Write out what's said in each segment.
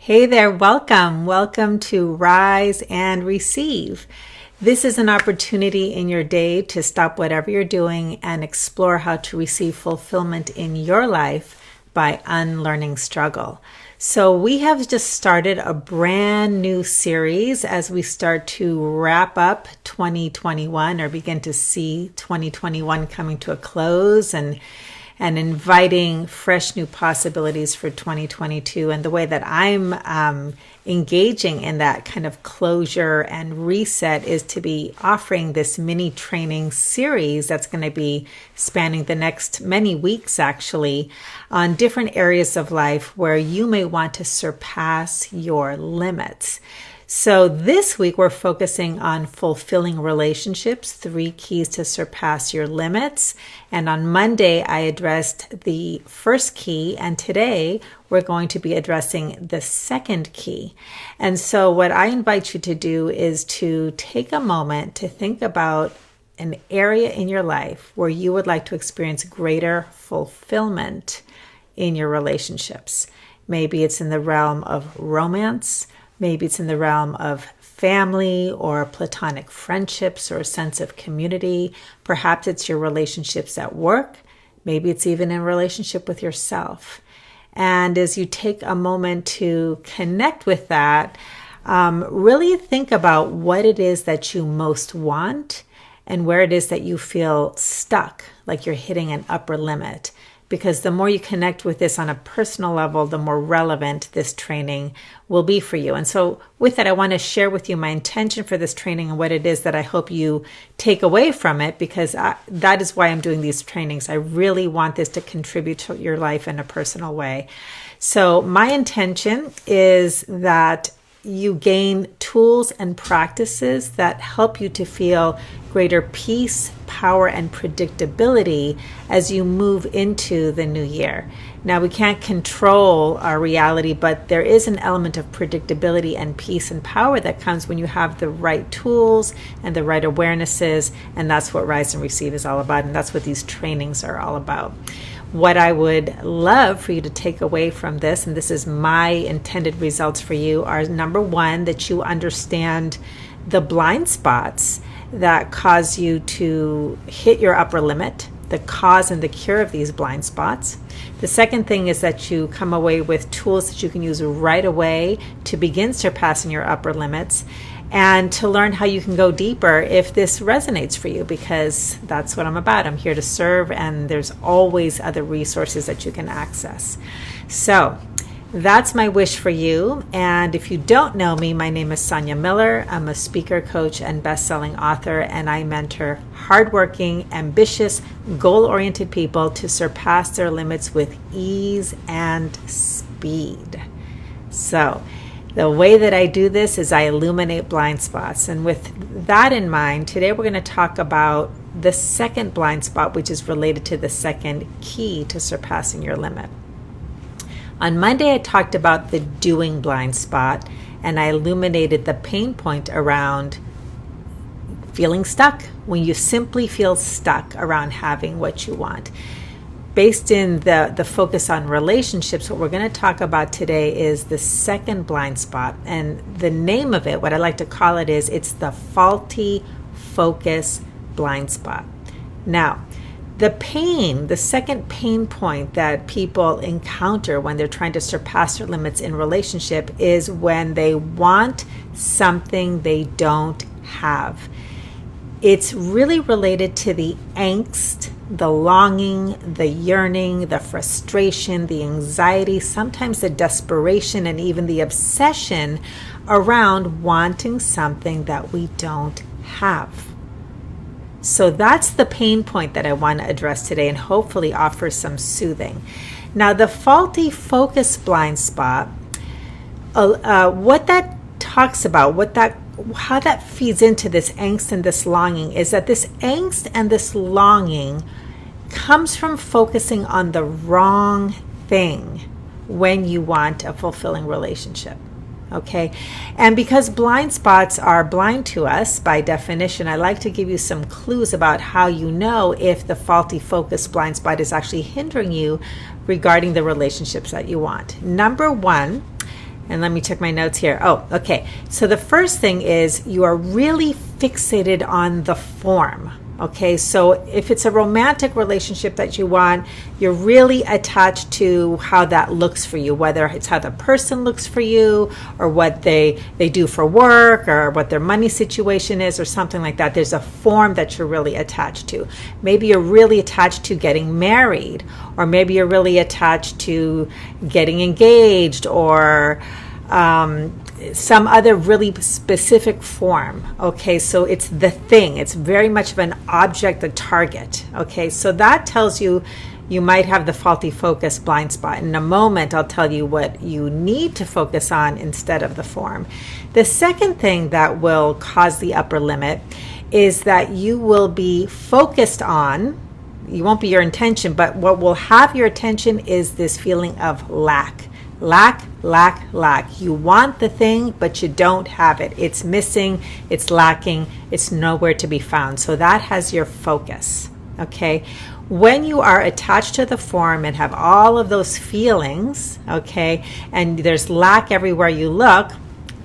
Hey there, welcome. Welcome to Rise and Receive. This is an opportunity in your day to stop whatever you're doing and explore how to receive fulfillment in your life by unlearning struggle. So we have just started a brand new series as we start to wrap up 2021 or begin to see 2021 coming to a close and inviting fresh new possibilities for 2022. And the way that I'm engaging in that kind of closure and reset is to be offering this mini training series that's going to be spanning the next many weeks, actually, on different areas of life where you may want to surpass your limits. So this week we're focusing on fulfilling relationships, 3 keys to surpass your limits. And on Monday I addressed the first key, and today we're going to be addressing the second key. And so what I invite you to do is to take a moment to think about an area in your life where you would like to experience greater fulfillment in your relationships. Maybe it's in the realm of romance. Maybe it's in the realm of family or platonic friendships or a sense of community. Perhaps it's your relationships at work. Maybe it's even in relationship with yourself. And as you take a moment to connect with that, really think about what it is that you most want and where it is that you feel stuck, like you're hitting an upper limit. Because the more you connect with this on a personal level, the more relevant this training will be for you. And so with that, I want to share with you my intention for this training and what it is that I hope you take away from it, because that is why I'm doing these trainings. I really want this to contribute to your life in a personal way. So my intention is that you gain tools and practices that help you to feel greater peace, power, and predictability as you move into the new year. Now, we can't control our reality, but there is an element of predictability and peace and power that comes when you have the right tools and the right awarenesses, and that's what Rise and Receive is all about, and that's what these trainings are all about. What I would love for you to take away from this, and this is my intended results for you, are number 1, that you understand the blind spots that cause you to hit your upper limit, the cause and the cure of these blind spots. The second thing is that you come away with tools that you can use right away to begin surpassing your upper limits, and to learn how you can go deeper if this resonates for you, because that's what I'm about. I'm here to serve, and there's always other resources that you can access. So that's my wish for you. And if you don't know me, my name is Sonia Miller. I'm a speaker, coach, and best-selling author, and I mentor hardworking, ambitious, goal-oriented people to surpass their limits with ease and speed. So the way that I do this is I illuminate blind spots. And with that in mind, today we're going to talk about the second blind spot, which is related to the second key to surpassing your limit. On Monday, I talked about the doing blind spot, and I illuminated the pain point around feeling stuck, when you simply feel stuck around having what you want. Based in the focus on relationships, what we're going to talk about today is the second blind spot. And the name of it, what I like to call it, is it's the faulty focus blind spot. Now, the second pain point that people encounter when they're trying to surpass their limits in relationship is when they want something they don't have. It's really related to the angst, the longing, the yearning, the frustration, the anxiety, sometimes the desperation, and even the obsession around wanting something that we don't have. So that's the pain point that I want to address today and hopefully offer some soothing. Now, the faulty focus blind spot, what that talks about, how that feeds into this angst and this longing is that this angst and this longing comes from focusing on the wrong thing when you want a fulfilling relationship. Okay. And because blind spots are blind to us by definition, I like to give you some clues about how you know if the faulty focus blind spot is actually hindering you regarding the relationships that you want. Number one, And let me check my notes here. Oh, okay. So the first thing is you are really fixated on the form. Okay, so if it's a romantic relationship that you want, you're really attached to how that looks for you, whether it's how the person looks for you or what they do for work or what their money situation is or something like that. There's a form that you're really attached to. Maybe you're really attached to getting married, or maybe you're really attached to getting engaged, or some other really specific form. Okay, so it's the thing. It's very much of an object, a target. Okay, so that tells you you might have the faulty focus blind spot. In a moment, I'll tell you what you need to focus on instead of the form. The second thing that will cause the upper limit is that you will be focused on, you won't be your intention, but what will have your attention is this feeling of lack. Lack, lack, lack. You want the thing, but you don't have it. It's missing, it's lacking, it's nowhere to be found. So that has your focus, okay? When you are attached to the form and have all of those feelings, okay, and there's lack everywhere you look,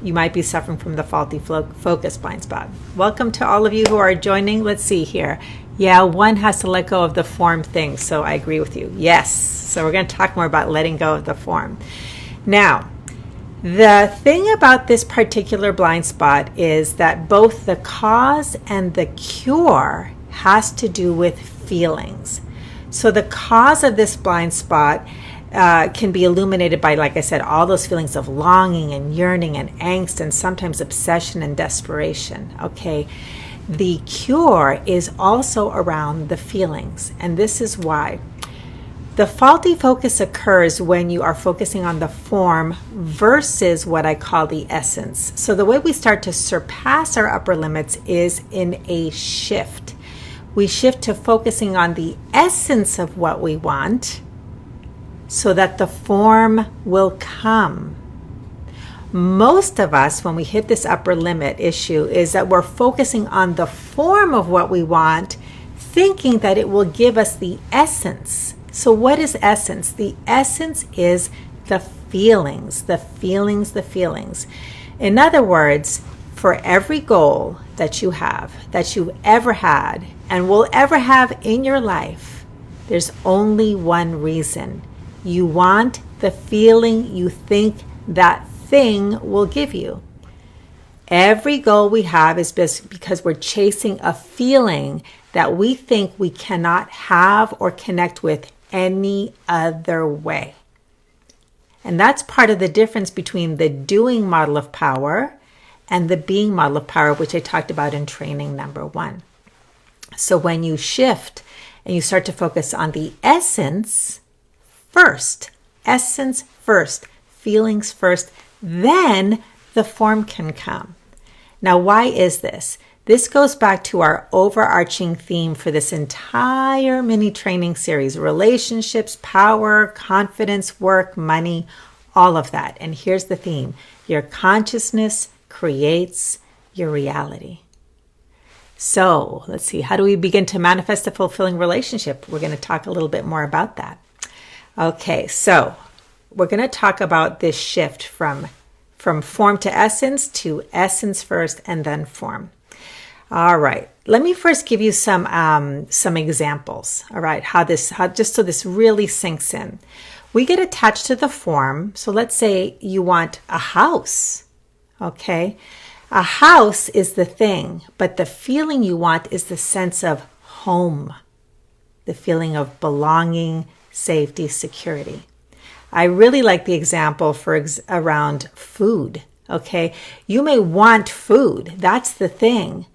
you might be suffering from the faulty focus blind spot. Welcome to all of you who are joining. Let's see here. Yeah, one has to let go of the form thing, so I agree with you. Yes, so we're going to talk more about letting go of the form. Now, the thing about this particular blind spot is that both the cause and the cure has to do with feelings. So the cause of this blind spot can be illuminated by, like I said, all those feelings of longing and yearning and angst and sometimes obsession and desperation, okay? The cure is also around the feelings, and this is why. The faulty focus occurs when you are focusing on the form versus what I call the essence. So the way we start to surpass our upper limits is in a shift. We shift to focusing on the essence of what we want so that the form will come. Most of us, when we hit this upper limit issue, is that we're focusing on the form of what we want, thinking that it will give us the essence. So what is essence? The essence is the feelings, the feelings, the feelings. In other words, for every goal that you have, that you've ever had, and will ever have in your life, there's only one reason. You want the feeling you think that thing will give you. Every goal we have is because we're chasing a feeling that we think we cannot have or connect with any other way. And that's part of the difference between the doing model of power and the being model of power, which I talked about in training number 1. So when you shift and you start to focus on the essence first, feelings first, then the form can come. Now, why is this? This goes back to our overarching theme for this entire mini training series: relationships, power, confidence, work, money, all of that. And here's the theme: your consciousness creates your reality. So let's see, how do we begin to manifest a fulfilling relationship? We're going to talk a little bit more about that. Okay, so we're going to talk about this shift from form to essence first and then form. All right, let me first give you some examples. All right, just so this really sinks in. We get attached to the form. So let's say you want a house. Okay, a house is the thing, but the feeling you want is the sense of home, the feeling of belonging, safety, security. I really like the example around food. Okay, you may want food, that's the thing.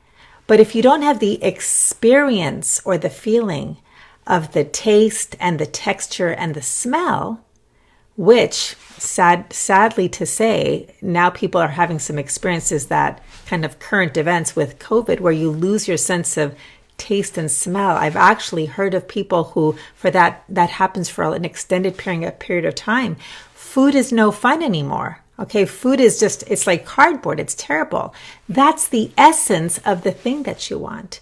But if you don't have the experience or the feeling of the taste and the texture and the smell, which sadly to say, now people are having some experiences, that kind of current events with COVID where you lose your sense of taste and smell. I've actually heard of people who, for that happens for an extended period of time. Food is no fun anymore. Okay, food is just, it's like cardboard. It's terrible. That's the essence of the thing that you want.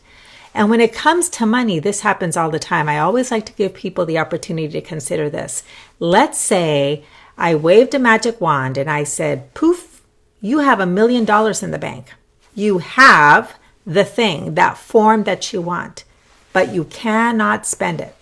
And when it comes to money, this happens all the time. I always like to give people the opportunity to consider this. Let's say I waved a magic wand and I said, poof, you have $1 million in the bank. You have the thing, that form that you want, but you cannot spend it.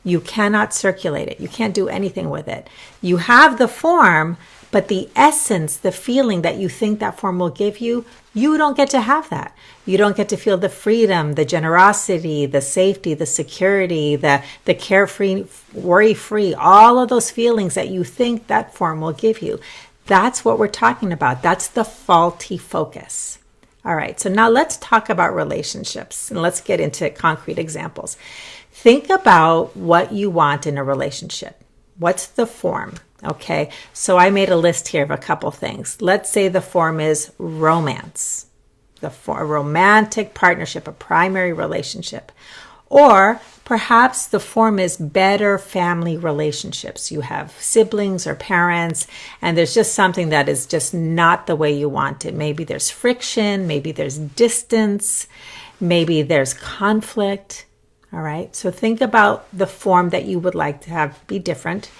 You cannot circulate it. You can't do anything with it. You have the form, but the essence, the feeling that you think that form will give you, you don't get to have that. You don't get to feel the freedom, the generosity, the safety, the security, the carefree, worry-free, all of those feelings that you think that form will give you. That's what we're talking about. That's the faulty focus. All right, so now let's talk about relationships and let's get into concrete examples. Think about what you want in a relationship. What's the form? Okay, so I made a list here of a couple things. Let's say the form is romance, a romantic partnership, a primary relationship. Or perhaps the form is better family relationships. You have siblings or parents, and there's just something that is just not the way you want it. Maybe there's friction, maybe there's distance, maybe there's conflict. All right, so think about the form that you would like to have be different.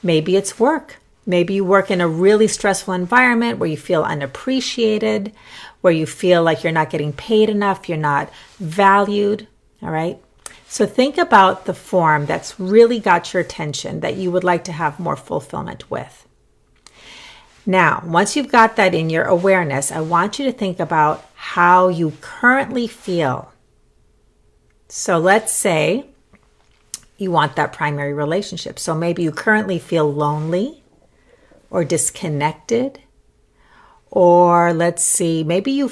Maybe it's work. Maybe you work in a really stressful environment where you feel unappreciated, where you feel like you're not getting paid enough, you're not valued. All right, so think about the form that's really got your attention that you would like to have more fulfillment with. Now, once you've got that in your awareness, I want you to think about how you currently feel. So let's say you want that primary relationship. So maybe you currently feel lonely or disconnected. Or let's see, maybe you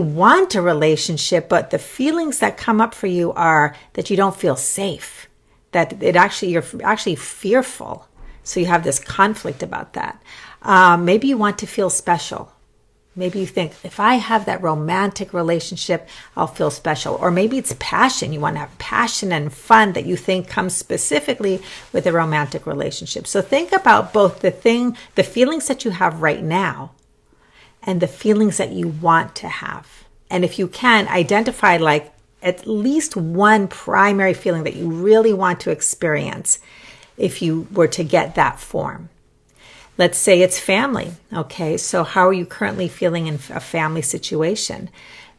want a relationship, but the feelings that come up for you are that you don't feel safe, that you're actually fearful. So you have this conflict about that. Maybe you want to feel special. Maybe you think, if I have that romantic relationship, I'll feel special. Or maybe it's passion. You want to have passion and fun that you think comes specifically with a romantic relationship. So think about both the feelings that you have right now and the feelings that you want to have. And if you can, identify like at least one primary feeling that you really want to experience if you were to get that form. Let's say it's family. Okay, so how are you currently feeling in a family situation?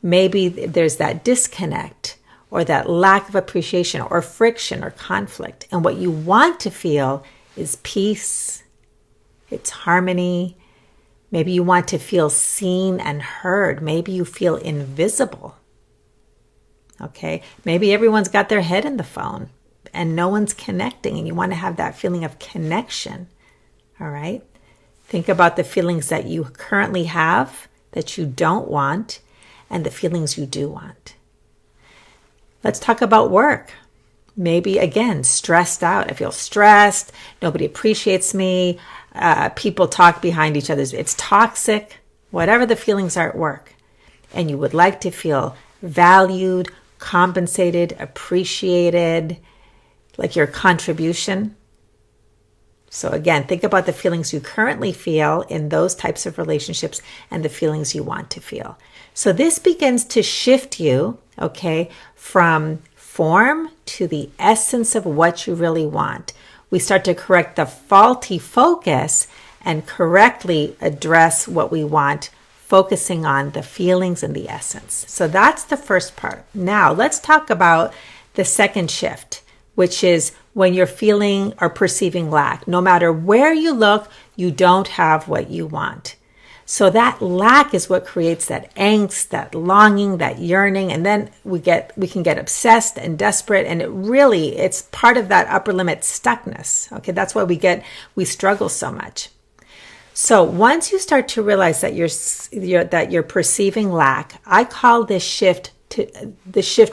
Maybe there's that disconnect or that lack of appreciation or friction or conflict. And what you want to feel is peace, it's harmony. Maybe you want to feel seen and heard. Maybe you feel invisible. Okay, maybe everyone's got their head in the phone and no one's connecting, and you want to have that feeling of connection. All right. Think about the feelings that you currently have that you don't want and the feelings you do want. Let's talk about work. Maybe, again, stressed out. I feel stressed. Nobody appreciates me. People talk behind each other. It's toxic. Whatever the feelings are at work. And you would like to feel valued, compensated, appreciated, like your contribution. So again, think about the feelings you currently feel in those types of relationships and the feelings you want to feel. So this begins to shift you, okay, from form to the essence of what you really want. We start to correct the faulty focus and correctly address what we want, focusing on the feelings and the essence. So that's the first part. Now let's talk about the second shift, which is when you're feeling or perceiving lack. No matter where you look, you don't have what you want. So that lack is what creates that angst, that longing, that yearning, and then we can get obsessed and desperate, and it's part of that upper limit stuckness. Okay, that's why we struggle so much. So once you start to realize that you're perceiving lack, I call this shift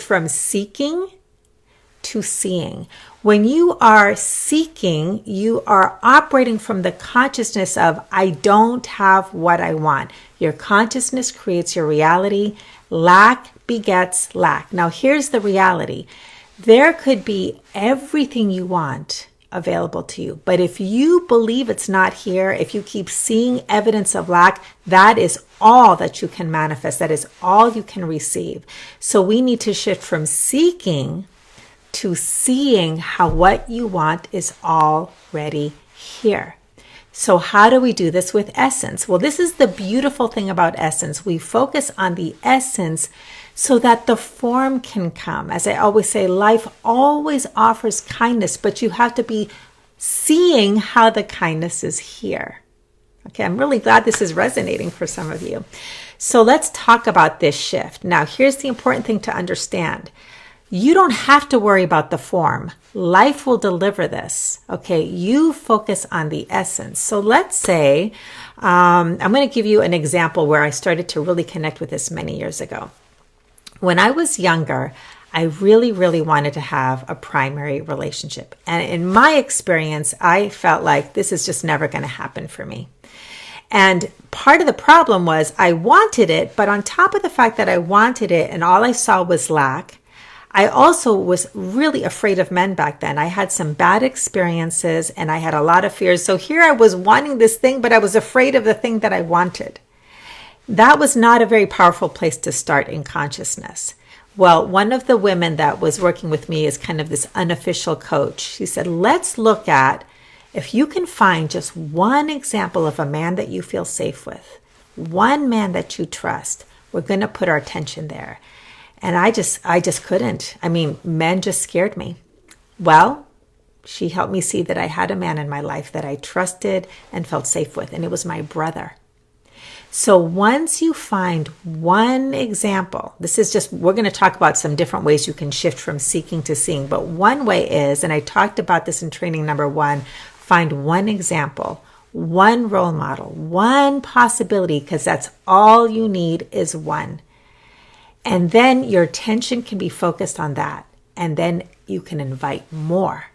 from seeking to seeing. When you are seeking, you are operating from the consciousness of, I don't have what I want. Your consciousness creates your reality. Lack begets lack. Now, here's the reality. There could be everything you want available to you. But if you believe it's not here, if you keep seeing evidence of lack, that is all that you can manifest. That is all you can receive. So we need to shift from seeking to seeing how what you want is already here. So how do we do this with essence? Well, this is the beautiful thing about essence. We focus on the essence so that the form can come. As I always say, life always offers kindness, but you have to be seeing how the kindness is here. Okay, I'm really glad this is resonating for some of you. So let's talk about this shift. Now, here's the important thing to understand. You don't have to worry about the form. Life will deliver this. Okay, you focus on the essence. So let's say, I'm going to give you an example where I started to really connect with this many years ago. When I was younger, I really, really wanted to have a primary relationship. And in my experience, I felt like this is just never going to happen for me. And part of the problem was I wanted it, but on top of the fact that I wanted it and all I saw was lack, I also was really afraid of men back then. I had some bad experiences and I had a lot of fears. So here I was wanting this thing, but I was afraid of the thing that I wanted. That was not a very powerful place to start in consciousness. Well, one of the women that was working with me is kind of this unofficial coach. She said, let's look at if you can find just one example of a man that you feel safe with, one man that you trust, we're going to put our attention there. And I just couldn't. I mean, men just scared me. Well, she helped me see that I had a man in my life that I trusted and felt safe with, and it was my brother. So once you find one example, this is just, we're going to talk about some different ways you can shift from seeking to seeing. But one way is, and I talked about this in training number 1, find one example, one role model, one possibility, because that's all you need is one. And then your attention can be focused on that. And then you can invite more,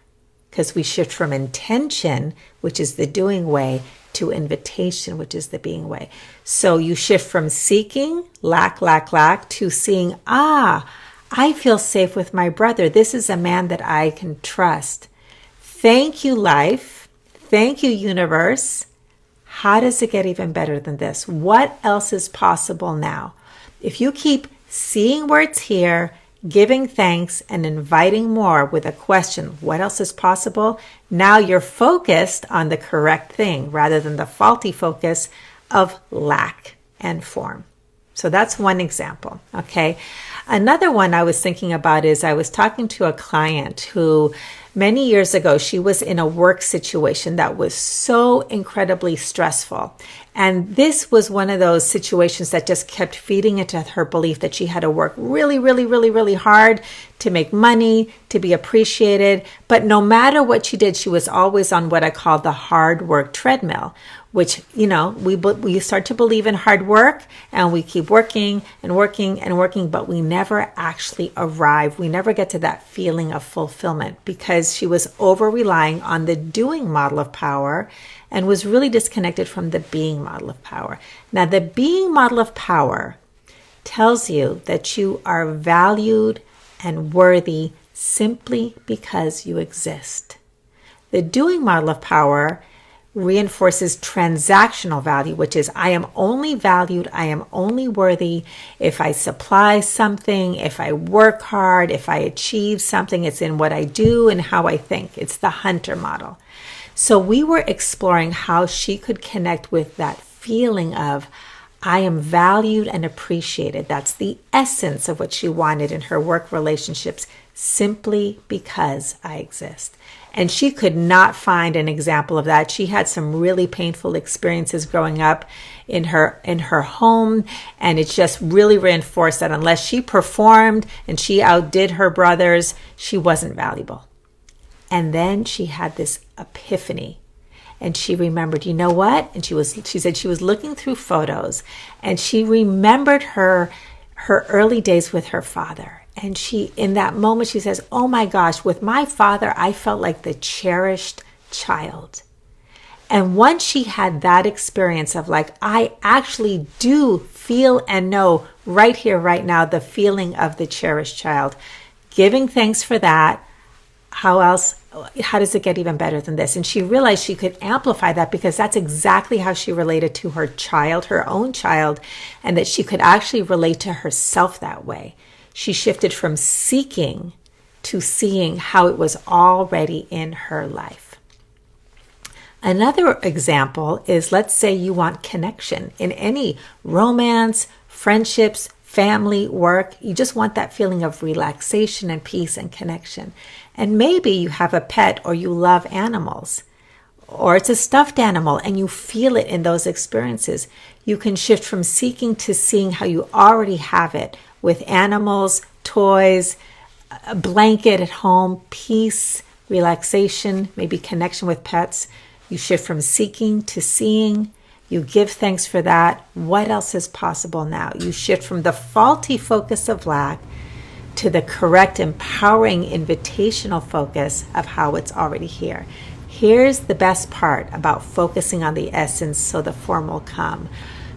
because we shift from intention, which is the doing way, to invitation, which is the being way. So you shift from seeking, lack, to seeing, I feel safe with my brother. This is a man that I can trust. Thank you, life. Thank you, universe. How does it get even better than this? What else is possible now? If you keep seeing where it's here, giving thanks, and inviting more with a question, what else is possible? Now you're focused on the correct thing rather than the faulty focus of lack and form. So that's one example, okay? Another one I was thinking about is I was talking to a client who many years ago, she was in a work situation that was so incredibly stressful. And this was one of those situations that just kept feeding into her belief that she had to work really, really, really, really hard to make money, to be appreciated. But no matter what she did, she was always on what I call the hard work treadmill, which, we start to believe in hard work and we keep working and working and working, but we never actually arrive. We never get to that feeling of fulfillment because she was over relying on the doing model of power and was really disconnected from the being model of power. Now, the being model of power tells you that you are valued and worthy simply because you exist. The doing model of power reinforces transactional value, which is I am only valued, I am only worthy if I supply something, if I work hard, if I achieve something. It's in what I do and how I think. It's the hunter model. So we were exploring how she could connect with that feeling of I am valued and appreciated. That's the essence of what she wanted in her work relationships, simply because I exist. And she could not find an example of that. She had some really painful experiences growing up in her home, and it just really reinforced that unless she performed and she outdid her brothers, she wasn't valuable. And then she had this epiphany. And she remembered, you know what? And she said she was looking through photos and she remembered her early days with her father. And in that moment, she says, oh my gosh, with my father, I felt like the cherished child. And once she had that experience of like, I actually do feel and know right here, right now, the feeling of the cherished child, giving thanks for that. How does it get even better than this? And she realized she could amplify that because that's exactly how she related to her child, her own child, and that she could actually relate to herself that way. She shifted from seeking to seeing how it was already in her life. Another example is, let's say you want connection in any romance, friendships, family, work. You just want that feeling of relaxation and peace and connection. And maybe you have a pet or you love animals, or it's a stuffed animal and you feel it in those experiences. You can shift from seeking to seeing how you already have it with animals, toys, a blanket at home, peace, relaxation, maybe connection with pets. You shift from seeking to seeing. You give thanks for that. What else is possible now? You shift from the faulty focus of lack to the correct, empowering, invitational focus of how it's already here. Here's the best part about focusing on the essence so the form will come.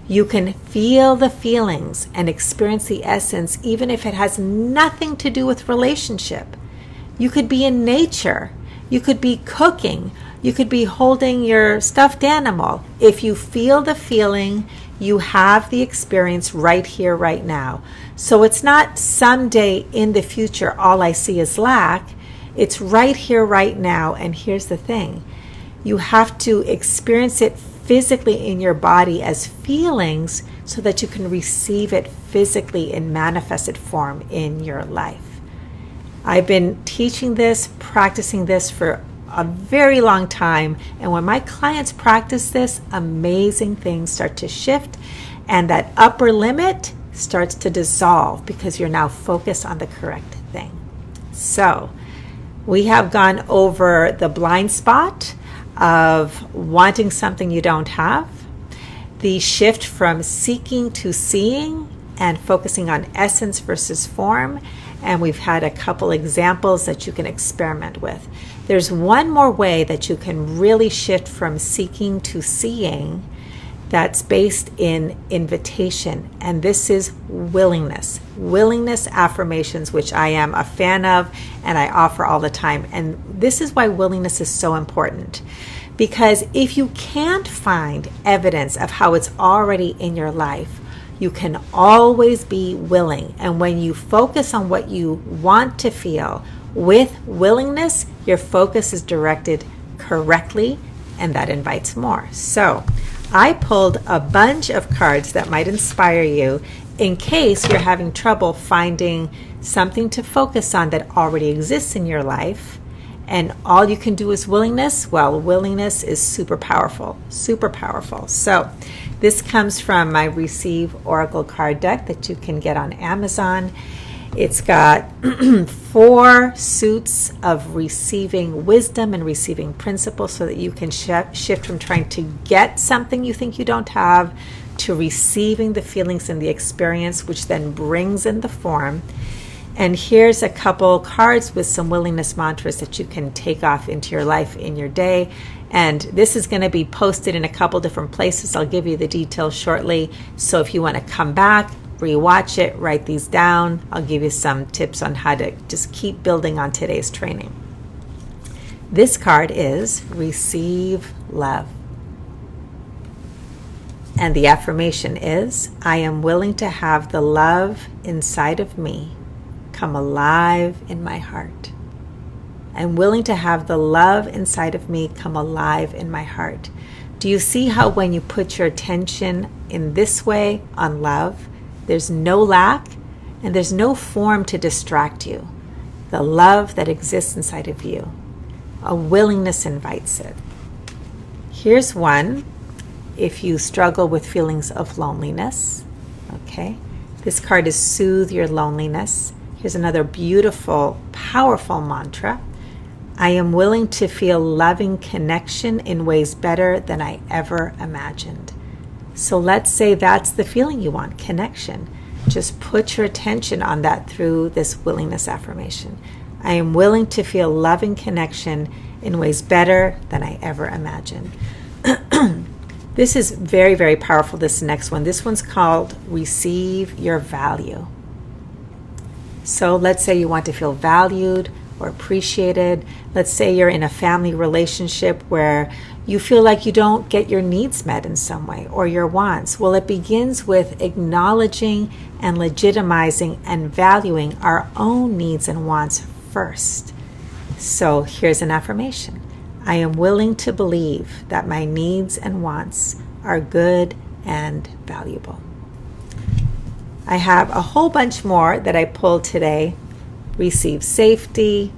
You can feel the feelings and experience the essence even if it has nothing to do with relationship. You could be in nature. You could be cooking. You could be holding your stuffed animal. If you feel the feeling, you have the experience right here, right now. So it's not someday in the future, all I see is lack. It's right here, right now. And here's the thing. You have to experience it physically in your body as feelings so that you can receive it physically in manifested form in your life. I've been teaching this, practicing this for a very long time. And when my clients practice this, amazing things start to shift. And that upper limit starts to dissolve because you're now focused on the correct thing. So we have gone over the blind spot of wanting something you don't have, the shift from seeking to seeing and focusing on essence versus form. And we've had a couple examples that you can experiment with. There's one more way that you can really shift from seeking to seeing that's based in invitation, and this is willingness. Willingness affirmations, which I am a fan of and I offer all the time. And this is why willingness is so important. Because if you can't find evidence of how it's already in your life, you can always be willing. And when you focus on what you want to feel with willingness, your focus is directed correctly, and that invites more. So I pulled a bunch of cards that might inspire you in case you're having trouble finding something to focus on that already exists in your life. And all you can do is willingness. Well, willingness is super powerful, super powerful. So this comes from my Receive Oracle card deck that you can get on Amazon. It's got 4 suits of receiving wisdom and receiving principles so that you can shift from trying to get something you think you don't have to receiving the feelings and the experience, which then brings in the form. And here's a couple cards with some willingness mantras that you can take off into your life in your day. And this is going to be posted in a couple different places. I'll give you the details shortly. So if you want to come back, rewatch it, write these down. I'll give you some tips on how to just keep building on today's training. This card is Receive Love. And the affirmation is, I am willing to have the love inside of me come alive in my heart. I'm willing to have the love inside of me come alive in my heart. Do you see how when you put your attention in this way on love, there's no lack and there's no form to distract you? The love that exists inside of you. A willingness invites it. Here's one. If you struggle with feelings of loneliness, okay, this card is Soothe Your Loneliness. Here's another beautiful, powerful mantra. I am willing to feel loving connection in ways better than I ever imagined. So let's say that's the feeling you want, connection. Just put your attention on that through this willingness affirmation. I am willing to feel loving connection in ways better than I ever imagined. This is very, very powerful, this next one. This one's called Receive Your Value. So let's say you want to feel valued or appreciated. Let's say you're in a family relationship where you feel like you don't get your needs met in some way or your wants. Well, it begins with acknowledging and legitimizing and valuing our own needs and wants first. So here's an affirmation. I am willing to believe that my needs and wants are good and valuable. I have a whole bunch more that I pulled today. Receive safety,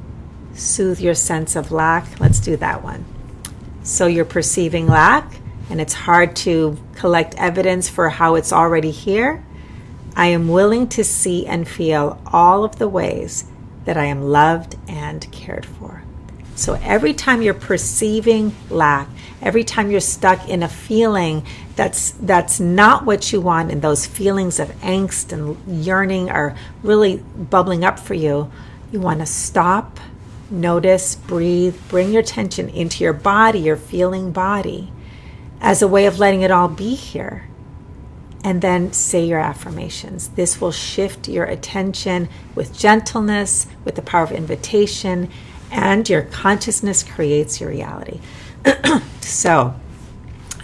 soothe your sense of lack. Let's do that one. So you're perceiving lack, and it's hard to collect evidence for how it's already here. I am willing to see and feel all of the ways that I am loved and cared for. So every time you're perceiving lack, every time you're stuck in a feeling that's not what you want, and those feelings of angst and yearning are really bubbling up for you, you want to stop, notice, breathe, bring your attention into your body, your feeling body, as a way of letting it all be here. And then say your affirmations. This will shift your attention with gentleness, with the power of invitation, and your consciousness creates your reality. So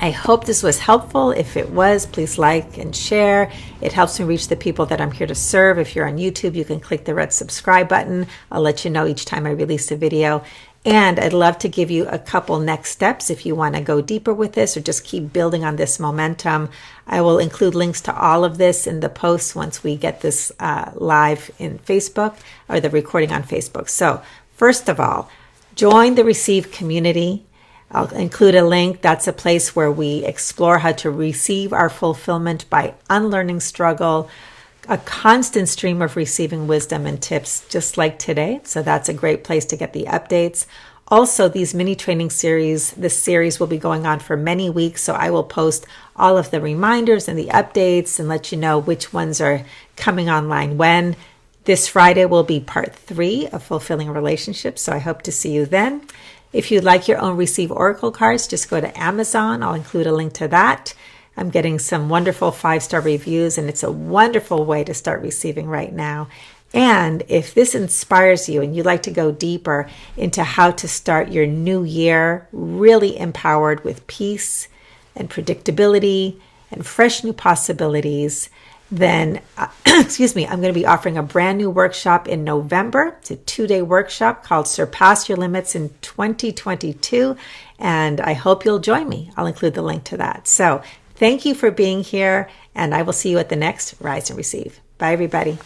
I hope this was helpful. If it was, please like and share. It helps me reach the people that I'm here to serve. If you're on YouTube, you can click the red subscribe button. I'll let you know each time I release a video. And I'd love to give you a couple next steps if you want to go deeper with this or just keep building on this momentum. I will include links to all of this in the posts once we get this live in Facebook, or the recording on Facebook. So first of all, join the Receive community. I'll include a link. That's a place where we explore how to receive our fulfillment by unlearning struggle, a constant stream of receiving wisdom and tips just like today. So that's a great place to get the updates. Also, these mini training series, this series will be going on for many weeks. So I will post all of the reminders and the updates and let you know which ones are coming online when. This Friday will be part 3 of Fulfilling Relationships. So I hope to see you then. If you'd like your own Receive Oracle cards, just go to Amazon. I'll include a link to that. I'm getting some wonderful 5-star reviews, and it's a wonderful way to start receiving right now. And if this inspires you and you'd like to go deeper into how to start your new year really empowered with peace and predictability and fresh new possibilities, then, I'm going to be offering a brand new workshop in November. It's a 2-day workshop called Surpass Your Limits in 2022. And I hope you'll join me. I'll include the link to that. So thank you for being here, and I will see you at the next Rise and Receive. Bye, everybody.